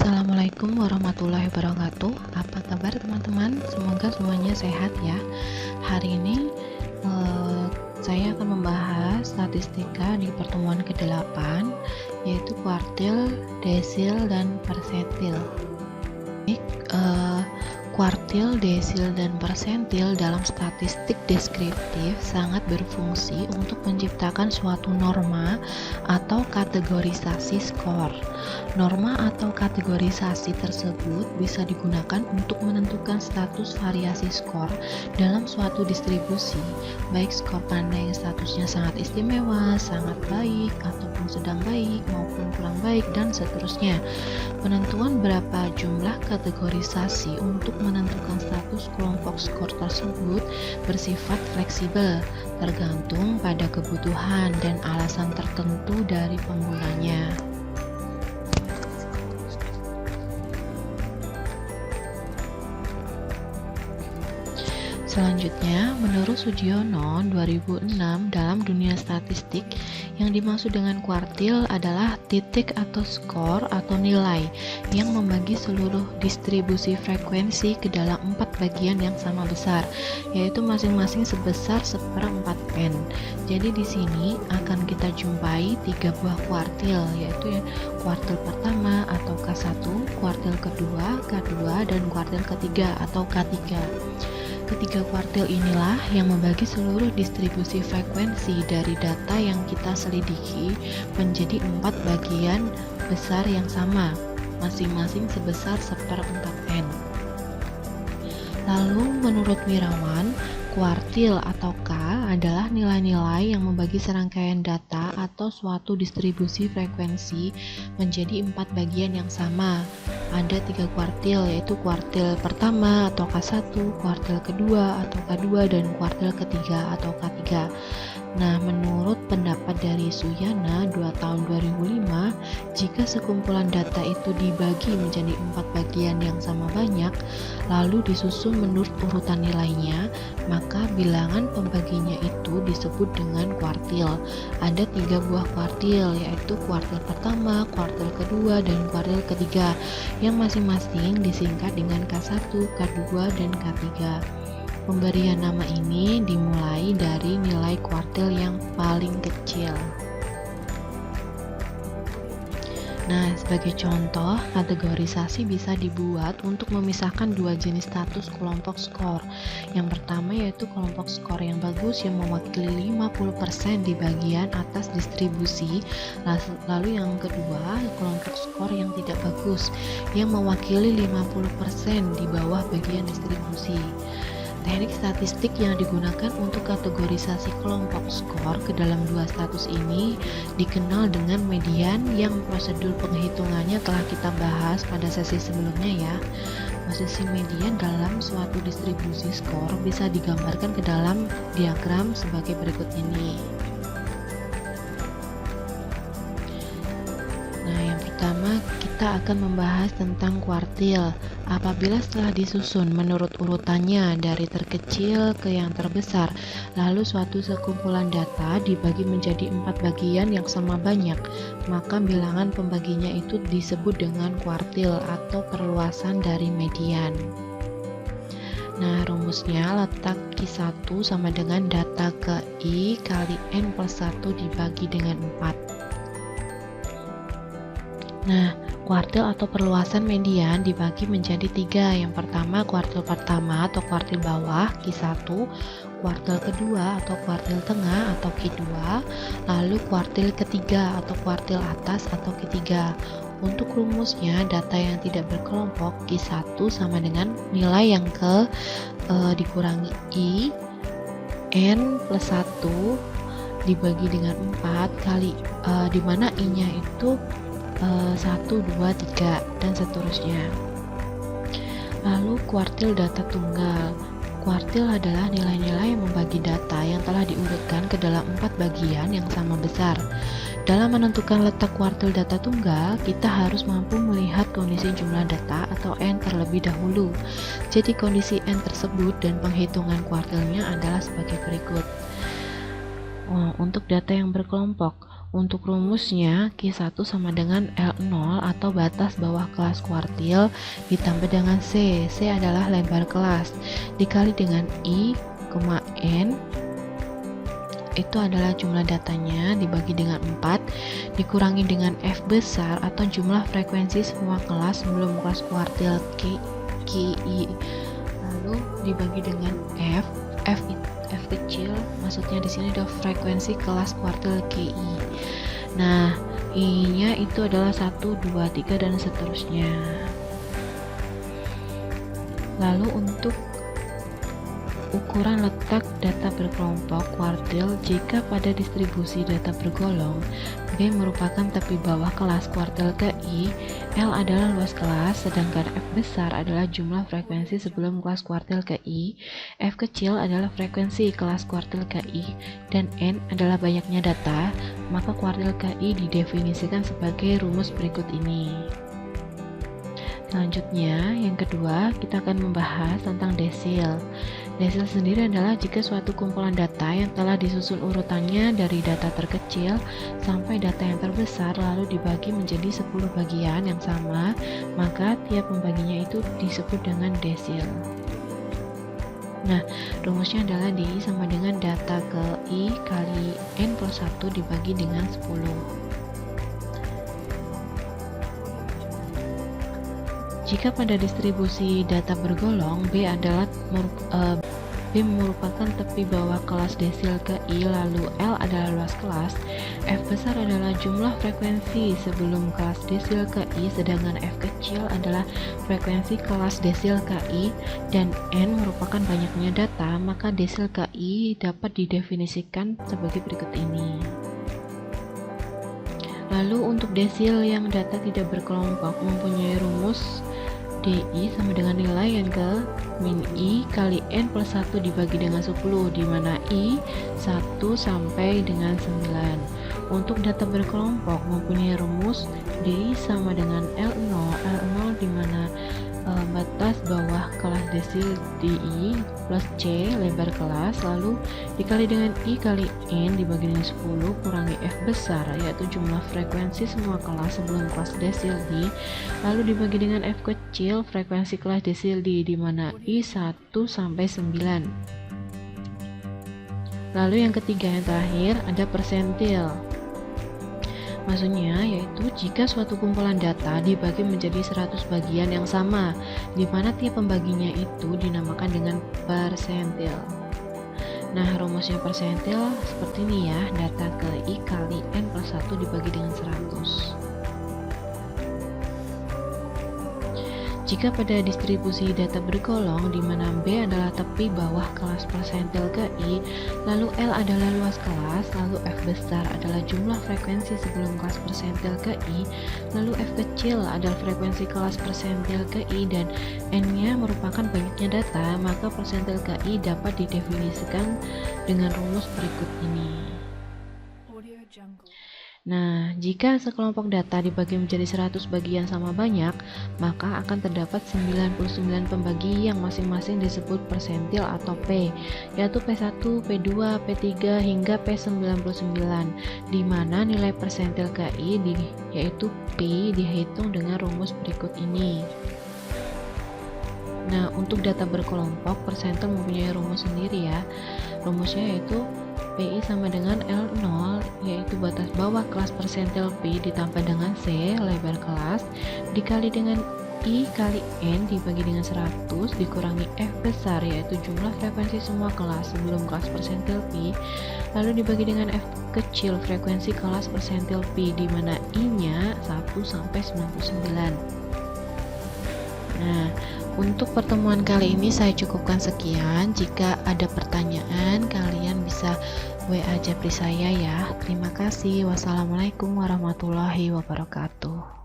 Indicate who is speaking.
Speaker 1: Assalamualaikum warahmatullahi wabarakatuh. Apa kabar teman-teman? Semoga semuanya sehat ya. Hari ini saya akan membahas statistika di pertemuan ke-8, yaitu kuartil, desil, dan persentil. Kuartil, desil, dan persentil dalam statistik deskriptif sangat berfungsi untuk menciptakan suatu norma atau kategorisasi skor. Norma atau kategorisasi tersebut bisa digunakan untuk menentukan status variasi skor dalam suatu distribusi, baik skor tanda yang statusnya sangat istimewa, sangat baik, ataupun sedang baik, maupun kurang baik, dan seterusnya. Penentuan berapa jumlah kategorisasi untuk menentukan status kelompok skor tersebut bersifat fleksibel, tergantung pada kebutuhan dan alasan tertentu dari penggunanya. Selanjutnya, menurut Sugiono 2006, dalam dunia statistik, yang dimaksud dengan kuartil adalah titik atau skor atau nilai yang membagi seluruh distribusi frekuensi ke dalam 4 bagian yang sama besar, yaitu masing-masing sebesar 1/4n. Jadi di sini akan kita jumpai 3 buah kuartil, yaitu kuartil pertama atau K1, kuartil kedua, K2, dan kuartil ketiga atau K3. Ketiga kuartil inilah yang membagi seluruh distribusi frekuensi dari data yang kita selidiki menjadi 4 bagian besar yang sama, masing-masing sebesar 1/4n. Lalu menurut Wirawan, kuartil atau K adalah nilai-nilai yang membagi serangkaian data atau suatu distribusi frekuensi menjadi 4 bagian yang sama. Ada 3 kuartil, yaitu kuartil pertama atau K1, kuartil kedua atau K2, dan kuartil ketiga atau K3. Nah, menurut pendapat dari Suyana 2 tahun 2005, jika sekumpulan data itu dibagi menjadi 4 bagian yang sama banyak, lalu disusun menurut urutan nilainya, maka bilangan pembaginya itu disebut dengan kuartil. Ada 3 buah kuartil, yaitu kuartil pertama, kuartil kedua, dan kuartil ketiga, yang masing-masing disingkat dengan K1, K2, dan K3. Pemberian nama ini dimulai dari nilai kuartil yang paling kecil. Nah, sebagai contoh, kategorisasi bisa dibuat untuk memisahkan 2 jenis status kelompok skor. Yang pertama yaitu kelompok skor yang bagus yang mewakili 50% di bagian atas distribusi. Lalu yang kedua, kelompok skor yang tidak bagus yang mewakili 50% di bawah bagian distribusi. Teknik statistik yang digunakan untuk kategorisasi kelompok skor ke dalam 2 status ini dikenal dengan median, yang prosedur penghitungannya telah kita bahas pada sesi sebelumnya ya. Posisi median dalam suatu distribusi skor bisa digambarkan ke dalam diagram sebagai berikut ini. Nah, yang pertama kita akan membahas tentang kuartil. Apabila setelah disusun menurut urutannya dari terkecil ke yang terbesar, lalu suatu sekumpulan data dibagi menjadi 4 bagian yang sama banyak, maka bilangan pembaginya itu disebut dengan kuartil atau perluasan dari median. Nah, rumusnya letak Q1 sama dengan data ke I kali N plus 1 dibagi dengan 4. Nah, kuartil atau perluasan median dibagi menjadi 3. Yang pertama, kuartil pertama atau kuartil bawah Q1, kuartil kedua atau kuartil tengah atau Q2, lalu kuartil ketiga atau kuartil atas atau Q3. Untuk rumusnya, data yang tidak berkelompok Q1 sama dengan nilai yang ke dikurangi I N plus 1 dibagi dengan 4 kali di mana I-nya itu 1, 2, 3, dan seterusnya. Lalu kuartil data tunggal. Kuartil adalah nilai-nilai yang membagi data yang telah diurutkan ke dalam 4 bagian yang sama besar. Dalam menentukan letak kuartil data tunggal, kita harus mampu melihat kondisi jumlah data atau N terlebih dahulu. Jadi kondisi N tersebut dan penghitungan kuartilnya adalah sebagai berikut. Untuk data yang berkelompok, Untuk rumusnya, Q1 sama dengan L0 atau batas bawah kelas kuartil ditambah dengan C. C adalah lebar kelas, dikali dengan I, N, itu adalah jumlah datanya dibagi dengan 4, dikurangi dengan F besar atau jumlah frekuensi semua kelas sebelum kelas kuartil KI, lalu dibagi dengan F kecil, maksudnya di sini ada frekuensi kelas kuartil KI. Nah, I-nya itu adalah 1, 2, 3 dan seterusnya. Lalu untuk ukuran letak data berkelompok kuartil, jika pada distribusi data bergolong B merupakan tepi bawah kelas kuartil KI, L adalah luas kelas, sedangkan F besar adalah jumlah frekuensi sebelum kelas kuartil KI, F kecil adalah frekuensi kelas kuartil KI, dan N adalah banyaknya data, maka kuartil KI didefinisikan sebagai rumus berikut ini. Selanjutnya, yang kedua, kita akan membahas tentang desil. Desil sendiri adalah jika suatu kumpulan data yang telah disusun urutannya dari data terkecil sampai data yang terbesar lalu dibagi menjadi 10 bagian yang sama, maka tiap pembaginya itu disebut dengan desil. Nah, rumusnya adalah DI sama dengan data ke I kali N plus 1 dibagi dengan 10. Jika pada distribusi data bergolong B merupakan tepi bawah kelas desil KI, lalu L adalah luas kelas, F besar adalah jumlah frekuensi sebelum kelas desil KI, sedangkan F kecil adalah frekuensi kelas desil KI, dan N merupakan banyaknya data, maka desil KI dapat didefinisikan sebagai berikut ini. Lalu untuk desil yang data tidak berkelompok mempunyai rumus DI sama dengan nilai yang ke min I kali N plus 1 dibagi dengan 10, di mana I 1 sampai dengan 9. Untuk data berkelompok mempunyai rumus DI sama dengan L0 di mana batas bawah kelas desil DI plus C lebar kelas, lalu dikali dengan I kali N dibagi dengan 10 kurangi F besar, yaitu jumlah frekuensi semua kelas sebelum kelas desil D, lalu dibagi dengan F kecil frekuensi kelas desil D, di mana I 1 sampai 9. Lalu yang ketiga, yang terakhir, ada persentil. Maksudnya yaitu jika suatu kumpulan data dibagi menjadi 100 bagian yang sama, di mana tiap pembaginya itu dinamakan dengan persentil. Nah, rumusnya persentil seperti ini ya, data ke I kali N plus 1 dibagi dengan 100. Jika pada distribusi data bergolong di mana B adalah tepi bawah kelas persentil KI, lalu L adalah luas kelas, lalu F besar adalah jumlah frekuensi sebelum kelas persentil KI, lalu F kecil adalah frekuensi kelas persentil KI, dan N-nya merupakan banyaknya data, maka persentil KI dapat didefinisikan dengan rumus berikut ini. Nah, jika sekelompok data dibagi menjadi 100 bagian sama banyak, maka akan terdapat 99 pembagi yang masing-masing disebut persentil atau P, yaitu P1, P2, P3 hingga P99, di mana nilai persentil KI yaitu P dihitung dengan rumus berikut ini. Nah, untuk data berkelompok, persentil mempunyai rumus sendiri ya. Rumusnya yaitu PI sama dengan L0, yaitu batas bawah kelas persentil P ditambah dengan C lebar kelas dikali dengan I kali N dibagi dengan 100 dikurangi F besar, yaitu jumlah frekuensi semua kelas sebelum kelas persentil P, lalu dibagi dengan F kecil frekuensi kelas persentil P, di mana I-nya 1 sampai 99. Nah, untuk pertemuan kali ini saya cukupkan sekian. Jika ada pertanyaan, kalian bisa WA Japri saya ya. Terima kasih. Wassalamualaikum warahmatullahi wabarakatuh.